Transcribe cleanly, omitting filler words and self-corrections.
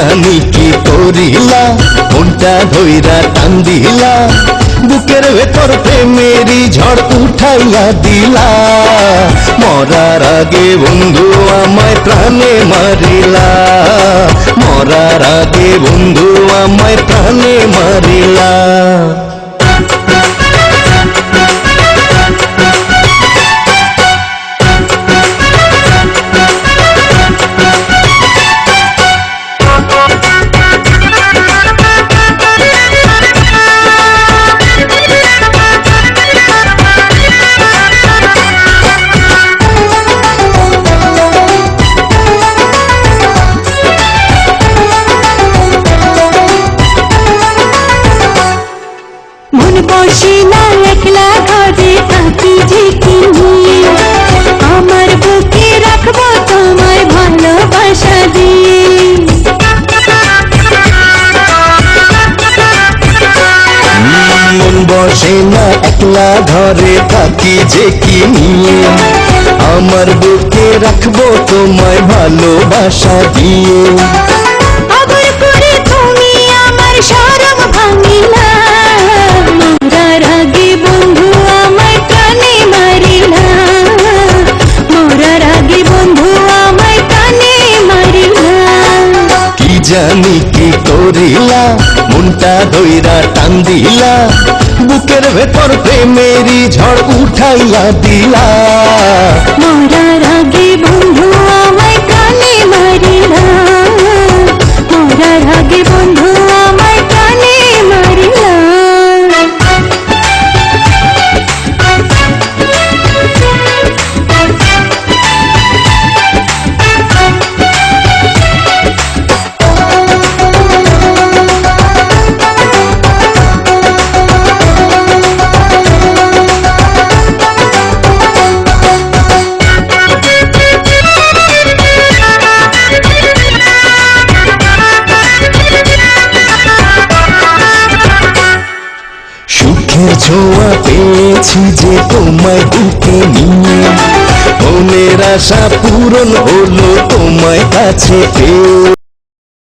জানি কি করিলা মনটা ধইরা টান দিলা বুকের ভেতর প্রেমেরই ঝড় উঠাইয়া দিলা মরার আগে বন্ধু আমায় প্রাণে মারিলা মরার আগে বন্ধু আমায় প্রাণে মারিলা মন বসে না একলা ঘরে থাকি যে কি আমার বুকে রাখবো তোমায় ভালোবাসা দিয়ে মন বসে না একলা ঘরে থাকি যে কি নিয়ে আমার বুকে রাখবো তোমায় ভালোবাসা দিয়ে আবার করে তুমি আমার শরম ভাঙিলা মরার আগে বন্ধু আমায় প্রাণে মারিলা মরার আগে বন্ধু আমায় প্রাণে মারিলা কি জানি কি করিলা মনটা ধইরা টান দিলা বুকের ভেতর প্রেমেরই ঝড় উঠাইয়া দিলা মরার আগে বন্ধু আমায় প্রাণে মারিলা মরার আগে বন্ধু আমায় প্রাণে মারিলা সুখের ছোঁয়া পেয়েছি যে তোমায় বুকে নিয়ে মনের আশা পূরণ হলো তোমায় কাছে পেয়ে